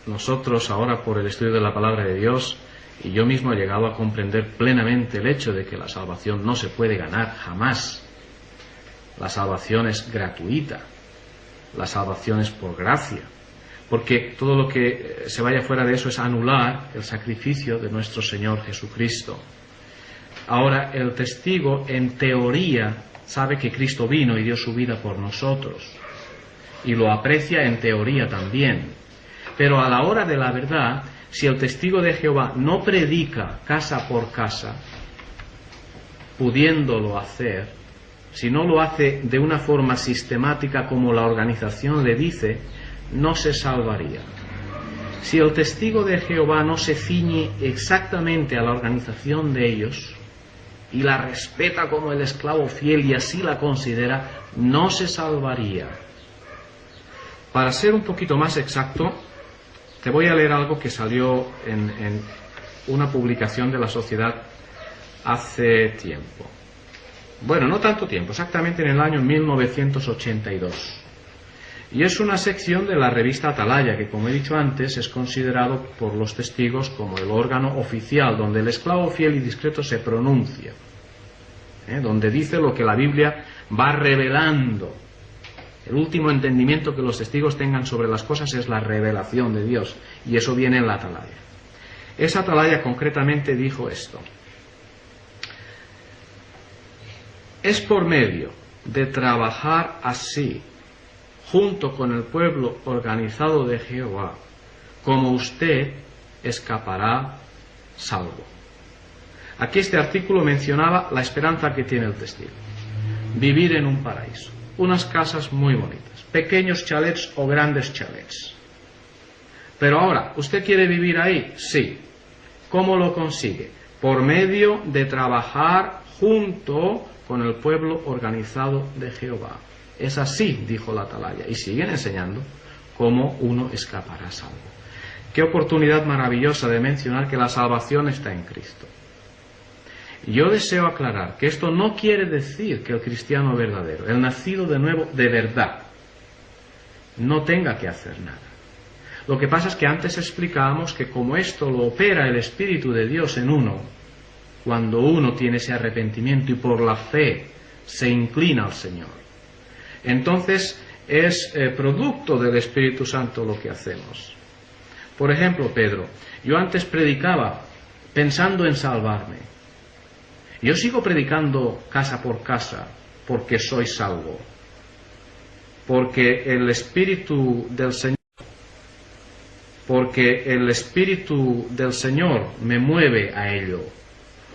nosotros ahora por el estudio de la palabra de Dios, y yo mismo he llegado a comprender plenamente el hecho de que la salvación no se puede ganar jamás. La salvación es gratuita, la salvación es por gracia, porque todo lo que se vaya fuera de eso es anular el sacrificio de nuestro Señor Jesucristo. Ahora, el testigo en teoría sabe que Cristo vino y dio su vida por nosotros, y lo aprecia en teoría también, pero a la hora de la verdad, si el testigo de Jehová no predica casa por casa, pudiéndolo hacer, si no lo hace de una forma sistemática como la organización le dice, no se salvaría. Si el testigo de Jehová no se ciñe exactamente a la organización de ellos y la respeta como el esclavo fiel y así la considera, no se salvaría. Para ser un poquito más exacto, te voy a leer algo que salió en una publicación de la Sociedad hace tiempo. Bueno, no tanto tiempo, exactamente en el año 1982. Y es una sección de la revista Atalaya, que como he dicho antes, es considerado por los testigos como el órgano oficial, donde el esclavo fiel y discreto se pronuncia, donde dice lo que la Biblia va revelando. El último entendimiento que los testigos tengan sobre las cosas es la revelación de Dios, y eso viene en la Atalaya. Esa Atalaya concretamente dijo esto: es por medio de trabajar así, junto con el pueblo organizado de Jehová, como usted escapará salvo. Aquí este artículo mencionaba la esperanza que tiene el testigo: vivir en un paraíso, unas casas muy bonitas, pequeños chalets o grandes chalets. Pero ahora, ¿usted quiere vivir ahí? Sí. ¿Cómo lo consigue? Por medio de trabajar junto con el pueblo organizado de Jehová. Es así, dijo la Atalaya, y siguen enseñando cómo uno escapará salvo. Qué oportunidad maravillosa de mencionar que la salvación está en Cristo. Yo deseo aclarar que esto no quiere decir que el cristiano verdadero, el nacido de nuevo de verdad, no tenga que hacer nada. Lo que pasa es que antes explicábamos que como esto lo opera el Espíritu de Dios en uno, cuando uno tiene ese arrepentimiento y por la fe se inclina al Señor, entonces es producto del Espíritu Santo lo que hacemos. Por ejemplo, Pedro, yo antes predicaba pensando en salvarme. Yo sigo predicando casa por casa porque soy salvo. porque el Espíritu del Señor me mueve a ello.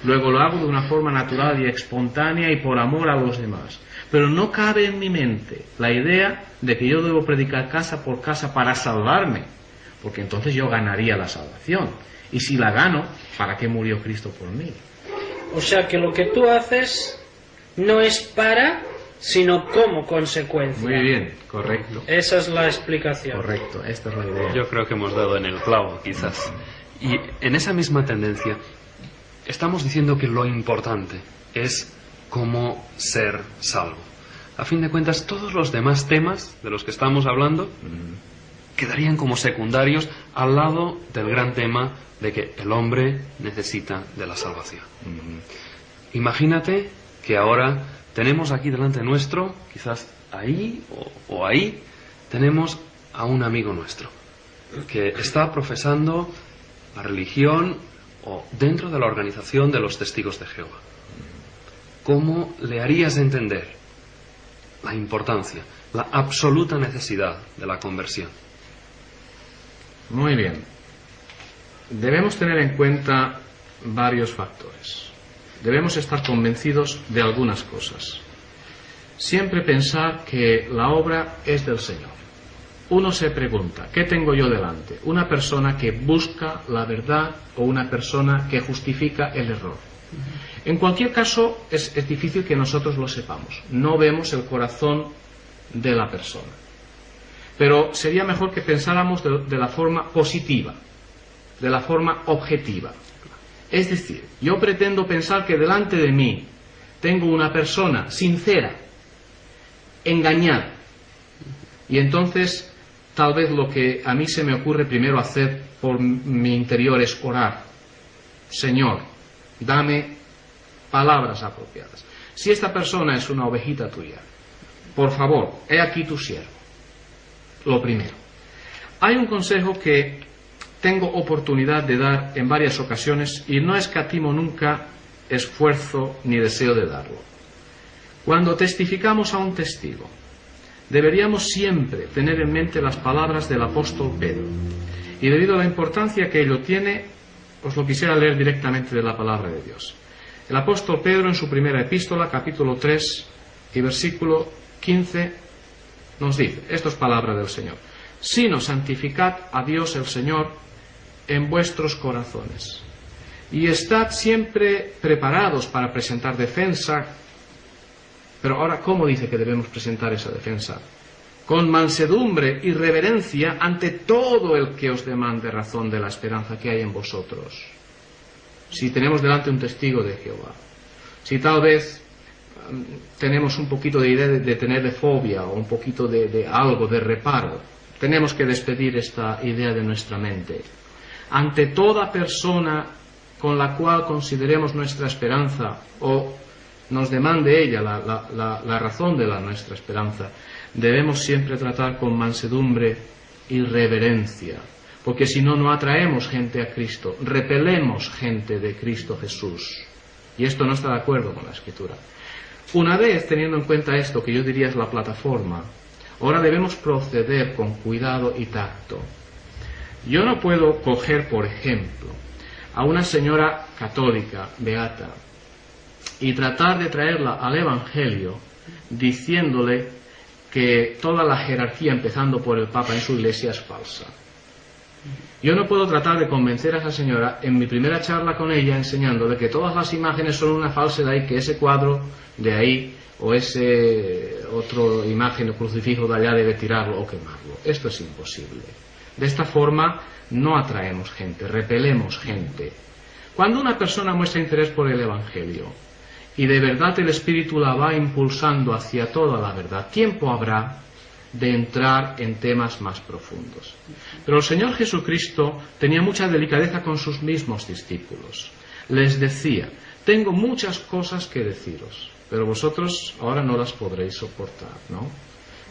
Luego lo hago de una forma natural y espontánea y por amor a los demás. Pero no cabe en mi mente la idea de que yo debo predicar casa por casa para salvarme, porque entonces yo ganaría la salvación. Y si la gano, ¿para qué murió Cristo por mí? O sea que lo que tú haces no es para, sino como consecuencia. Muy bien, correcto. Esa es la explicación. Correcto, esta es la idea. Yo creo que hemos dado en el clavo, quizás. Y en esa misma tendencia, estamos diciendo que lo importante es cómo ser salvo. A fin de cuentas, todos los demás temas de los que estamos hablando quedarían como secundarios al lado del gran tema de que el hombre necesita de la salvación. Imagínate que ahora tenemos aquí delante nuestro, quizás ahí o ahí, tenemos a un amigo nuestro que está profesando la religión o dentro de la organización de los testigos de Jehová. ¿Cómo le harías entender la importancia, la absoluta necesidad de la conversión? Muy bien. Debemos tener en cuenta varios factores. Debemos estar convencidos de algunas cosas. Siempre pensar que la obra es del Señor. Uno se pregunta, ¿qué tengo yo delante? ¿Una persona que busca la verdad o una persona que justifica el error? En cualquier caso, es difícil que nosotros lo sepamos. No vemos el corazón de la persona. Pero sería mejor que pensáramos de la forma positiva, de la forma objetiva. Es decir, yo pretendo pensar que delante de mí tengo una persona sincera, engañada. Y entonces, tal vez lo que a mí se me ocurre primero hacer por mi interior es orar. Señor, dame palabras apropiadas. Si esta persona es una ovejita tuya, por favor, he aquí tu siervo. Lo primero. Hay un consejo que tengo oportunidad de dar en varias ocasiones y no escatimo nunca esfuerzo ni deseo de darlo. Cuando testificamos a un testigo, deberíamos siempre tener en mente las palabras del apóstol Pedro. Y debido a la importancia que ello tiene, os lo quisiera leer directamente de la palabra de Dios. El apóstol Pedro en su primera epístola, capítulo 3 y versículo 15, nos dice, esto es palabra del Señor: sino santificad a Dios el Señor en vuestros corazones, y estad siempre preparados para presentar defensa. Pero ahora, ¿cómo dice que debemos presentar esa defensa? Con mansedumbre y reverencia ante todo el que os demande razón de la esperanza que hay en vosotros. Si tenemos delante un testigo de Jehová, si tal vez tenemos un poquito de idea de tener de fobia o un poquito de algo de reparo, tenemos que despedir esta idea de nuestra mente. Ante toda persona con la cual consideremos nuestra esperanza o nos demande ella la razón de nuestra esperanza, debemos siempre tratar con mansedumbre y reverencia, porque si no, no atraemos gente a Cristo, repelemos gente de Cristo Jesús, y esto no está de acuerdo con la Escritura. Una vez teniendo en cuenta esto, que yo diría es la plataforma, ahora debemos proceder con cuidado y tacto. Yo no puedo coger, por ejemplo, a una señora católica, beata, y tratar de traerla al Evangelio diciéndole que toda la jerarquía, empezando por el Papa en su iglesia, es falsa. Yo no puedo tratar de convencer a esa señora en mi primera charla con ella enseñándole que todas las imágenes son una falsedad y que ese cuadro de ahí o ese otro imagen o crucifijo de allá debe tirarlo o quemarlo. Esto es imposible. De esta forma no atraemos gente, repelemos gente. Cuando una persona muestra interés por el Evangelio y de verdad el Espíritu la va impulsando hacia toda la verdad, tiempo habrá de entrar en temas más profundos. Pero el Señor Jesucristo tenía mucha delicadeza con sus mismos discípulos. Les decía, tengo muchas cosas que deciros, pero vosotros ahora no las podréis soportar, ¿no?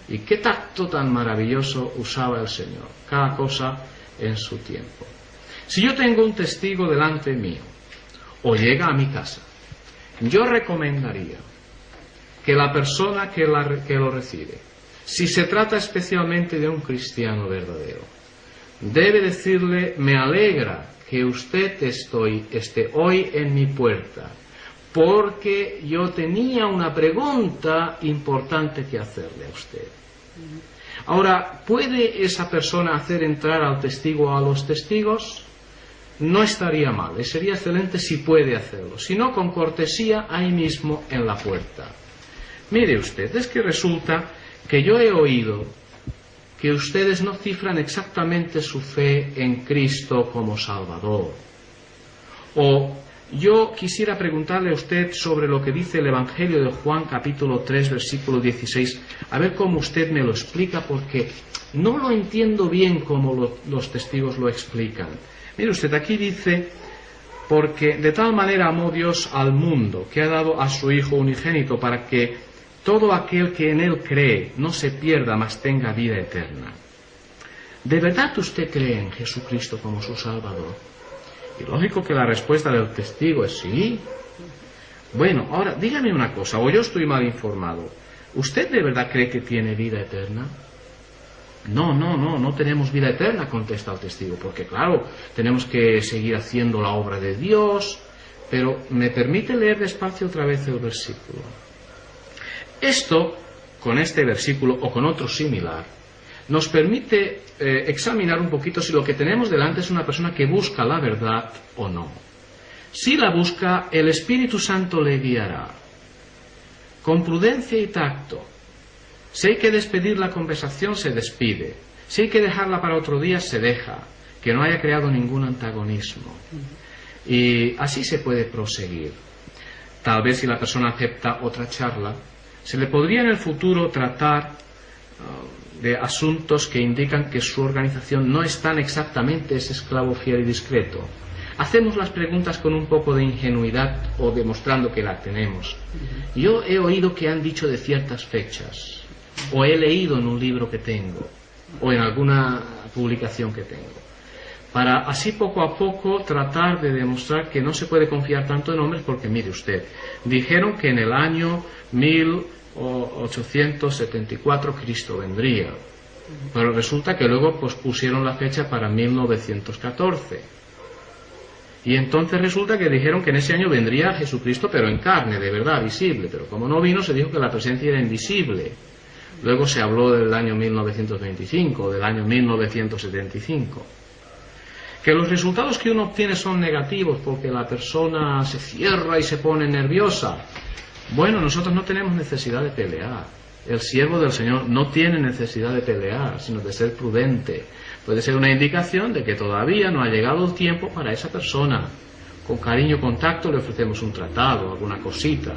Y qué tacto tan maravilloso usaba el Señor, cada cosa en su tiempo. Si yo tengo un testigo delante mío, o llega a mi casa, yo recomendaría que la persona que lo recibe Si se trata especialmente de un cristiano verdadero, debe decirle: me alegra que usted esté hoy en mi puerta, porque yo tenía una pregunta importante que hacerle a usted. Ahora, ¿puede esa persona hacer entrar al testigo a los testigos? No estaría mal, sería excelente si puede hacerlo, si no, con cortesía ahí mismo en la puerta. Mire usted, es que resulta que yo he oído que ustedes no cifran exactamente su fe en Cristo como Salvador. O yo quisiera preguntarle a usted sobre lo que dice el Evangelio de Juan, capítulo 3, versículo 16, a ver cómo usted me lo explica, porque no lo entiendo bien como los testigos lo explican. Mire usted, aquí dice: porque de tal manera amó Dios al mundo, que ha dado a su Hijo unigénito, para que todo aquel que en Él cree no se pierda, mas tenga vida eterna. ¿De verdad usted cree en Jesucristo como su Salvador? Y lógico que la respuesta del testigo es sí. Bueno, ahora dígame una cosa, o yo estoy mal informado. ¿Usted de verdad cree que tiene vida eterna? No tenemos vida eterna, contesta el testigo, porque claro, tenemos que seguir haciendo la obra de Dios. Pero ¿me permite leer despacio otra vez el versículo? Esto, con este versículo o con otro similar, nos permite examinar un poquito si lo que tenemos delante es una persona que busca la verdad o no. Si la busca, el Espíritu Santo le guiará con prudencia y tacto. Si hay que despedir la conversación, se despide. Si hay que dejarla para otro día, se deja, que no haya creado ningún antagonismo. Y así se puede proseguir. Tal vez si la persona acepta otra charla, se le podría en el futuro tratar de asuntos que indican que su organización no es tan exactamente ese esclavo fiel y discreto. Hacemos las preguntas con un poco de ingenuidad o demostrando que la tenemos. Yo he oído que han dicho de ciertas fechas, o he leído en un libro que tengo, o en alguna publicación que tengo, para así poco a poco tratar de demostrar que no se puede confiar tanto en hombres, porque mire usted, dijeron que en el año 1874 Cristo vendría, pero resulta que luego pospusieron la fecha para 1914, y entonces resulta que dijeron que en ese año vendría Jesucristo, pero en carne, de verdad, visible, pero como no vino, se dijo que la presencia era invisible. Luego se habló del año 1925, del año 1975. Que los resultados que uno obtiene son negativos porque la persona se cierra y se pone nerviosa. Bueno, nosotros no tenemos necesidad de pelear. El siervo del Señor no tiene necesidad de pelear, sino de ser prudente. Puede ser una indicación de que todavía no ha llegado el tiempo para esa persona. Con cariño, contacto, le ofrecemos un tratado, alguna cosita.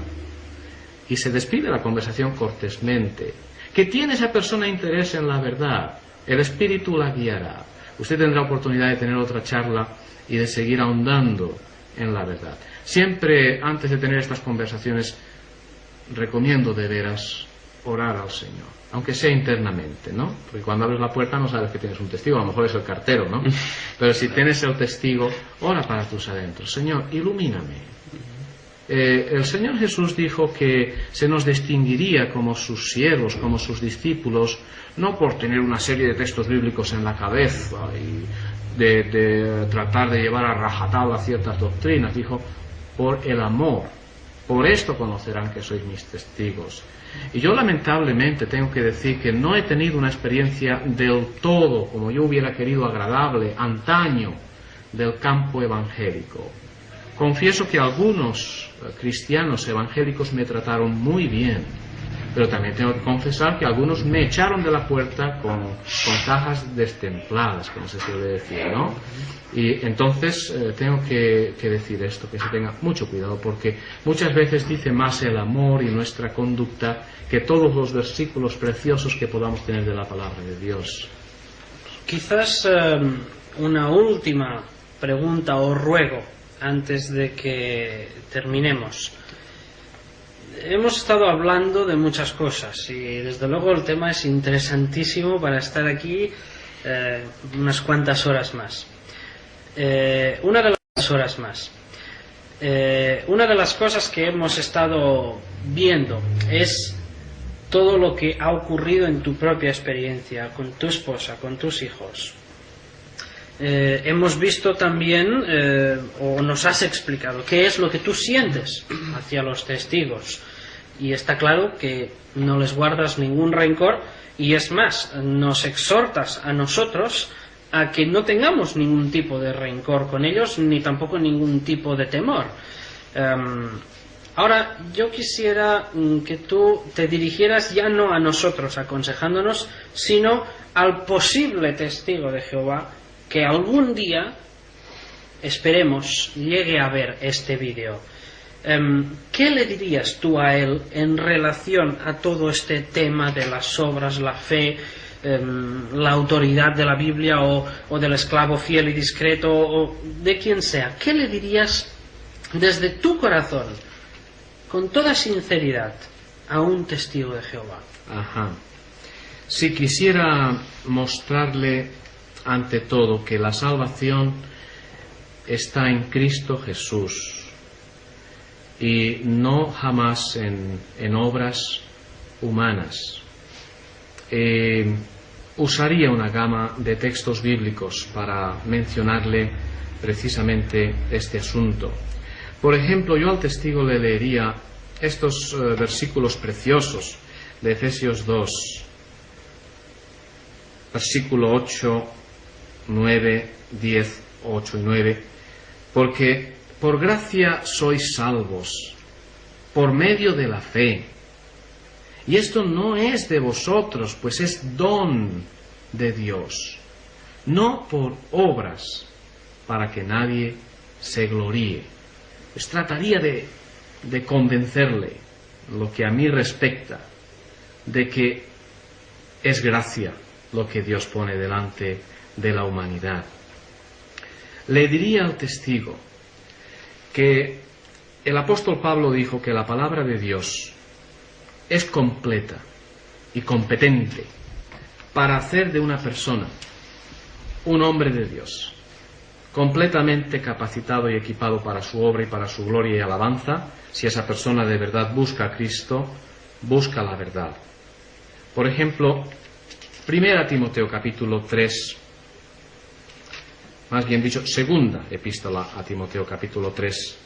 Y se despide la conversación cortésmente. Que tiene esa persona interés en la verdad, el Espíritu la guiará. Usted tendrá oportunidad de tener otra charla y de seguir ahondando en la verdad. Siempre, antes de tener estas conversaciones, recomiendo de veras orar al Señor, aunque sea internamente, ¿no? Porque cuando abres la puerta no sabes que tienes un testigo, a lo mejor es el cartero, ¿no? Pero si tienes el testigo, ora para tus adentros. Señor, ilumíname. El Señor Jesús dijo que se nos distinguiría como sus siervos, como sus discípulos, no por tener una serie de textos bíblicos en la cabeza y de tratar de llevar a rajatabla ciertas doctrinas. Dijo, por el amor. Por esto conocerán que sois mis testigos. Y yo lamentablemente tengo que decir que no he tenido una experiencia del todo, como yo hubiera querido, agradable, antaño, del campo evangélico. Confieso que algunos cristianos evangélicos me trataron muy bien, pero también tengo que confesar que algunos me echaron de la puerta con cajas destempladas, como se suele decir, ¿no? Y entonces tengo que decir esto, que se tenga mucho cuidado, porque muchas veces dice más el amor y nuestra conducta que todos los versículos preciosos que podamos tener de la palabra de Dios. Quizás una última pregunta o ruego antes de que terminemos. Hemos estado hablando de muchas cosas y desde luego el tema es interesantísimo para estar aquí unas cuantas horas más. Una de las cosas que hemos estado viendo es todo lo que ha ocurrido en tu propia experiencia, con tu esposa, con tus hijos. Hemos visto también, o nos has explicado, qué es lo que tú sientes hacia los testigos. Y está claro que no les guardas ningún rencor, y es más, nos exhortas a nosotros a que no tengamos ningún tipo de rencor con ellos, ni tampoco ningún tipo de temor. Ahora, yo quisiera que tú te dirigieras ya no a nosotros aconsejándonos, sino al posible testigo de Jehová que algún día, esperemos, llegue a ver este vídeo. ¿Qué le dirías tú a él en relación a todo este tema de las obras, la fe, la autoridad de la Biblia o del esclavo fiel y discreto, o de quien sea? ¿Qué le dirías desde tu corazón, con toda sinceridad, a un testigo de Jehová? Ajá. Si quisiera mostrarle ante todo que la salvación está en Cristo Jesús y no jamás en obras humanas, usaría una gama de textos bíblicos para mencionarle precisamente este asunto. Por ejemplo, yo al testigo le leería estos versículos preciosos de Efesios 2, versículo 8, 9, 10, 8 y 9, porque por gracia sois salvos, por medio de la fe. Y esto no es de vosotros, pues es don de Dios, no por obras, para que nadie se gloríe. Pues trataría de convencerle, lo que a mí respecta, de que es gracia lo que Dios pone delante de la humanidad. Le diría al testigo que el apóstol Pablo dijo que la palabra de Dios es completa y competente para hacer de una persona un hombre de Dios, completamente capacitado y equipado para su obra y para su gloria y alabanza, si esa persona de verdad busca a Cristo, busca la verdad. Por ejemplo, 1 Timoteo capítulo 3, más bien dicho, segunda epístola a Timoteo capítulo 3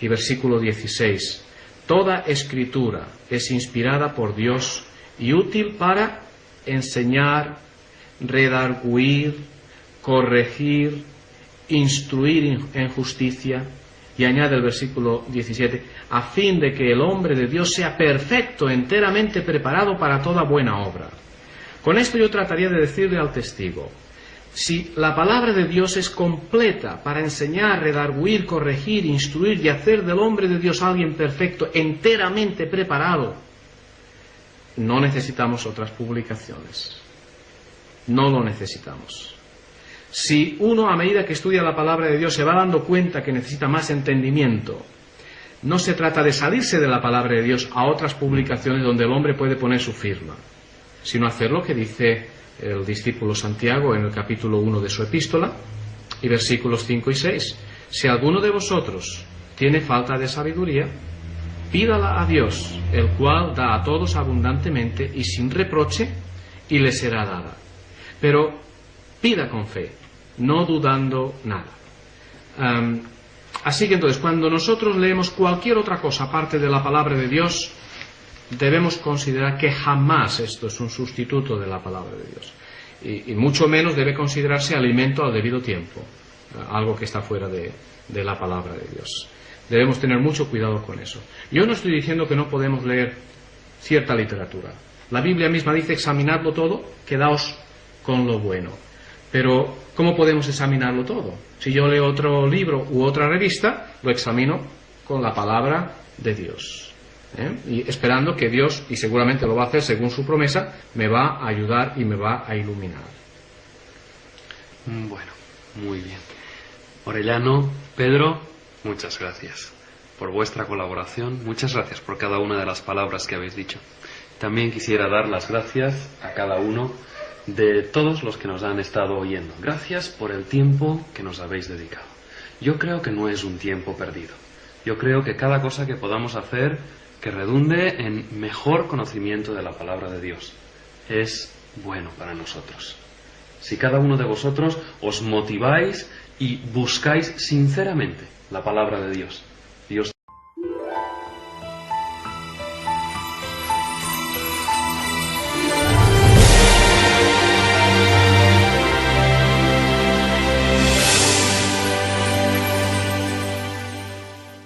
y versículo 16. Toda escritura es inspirada por Dios y útil para enseñar, redarguir, corregir, instruir en justicia, y añade el versículo 17, a fin de que el hombre de Dios sea perfecto, enteramente preparado para toda buena obra. Con esto yo trataría de decirle al testigo, si la palabra de Dios es completa para enseñar, redarguir, corregir, instruir y hacer del hombre de Dios alguien perfecto, enteramente preparado, no necesitamos otras publicaciones. No lo necesitamos. Si uno, a medida que estudia la palabra de Dios, se va dando cuenta que necesita más entendimiento, no se trata de salirse de la palabra de Dios a otras publicaciones donde el hombre puede poner su firma, sino hacer lo que dice el discípulo Santiago en el capítulo 1 de su epístola y versículos 5 y 6. Si alguno de vosotros tiene falta de sabiduría, pídala a Dios, el cual da a todos abundantemente y sin reproche, y le será dada. Pero pida con fe, no dudando nada. Así que entonces, cuando nosotros leemos cualquier otra cosa aparte de la palabra de Dios, debemos considerar que jamás esto es un sustituto de la palabra de Dios. Y mucho menos debe considerarse alimento al debido tiempo, algo que está fuera de la palabra de Dios. Debemos tener mucho cuidado con eso. Yo no estoy diciendo que no podemos leer cierta literatura. La Biblia misma dice examinadlo todo, quedaos con lo bueno. Pero, ¿cómo podemos examinarlo todo? Si yo leo otro libro u otra revista, lo examino con la palabra de Dios. Y esperando que Dios, y seguramente lo va a hacer según su promesa, me va a ayudar y me va a iluminar. Bueno, muy bien. Orellano, Pedro, muchas gracias por vuestra colaboración. Muchas gracias por cada una de las palabras que habéis dicho. También quisiera dar las gracias a cada uno de todos los que nos han estado oyendo. Gracias por el tiempo que nos habéis dedicado. Yo creo que no es un tiempo perdido. Yo creo que cada cosa que podamos hacer que redunde en mejor conocimiento de la palabra de Dios. Es bueno para nosotros. Si cada uno de vosotros os motiváis y buscáis sinceramente la palabra de Dios,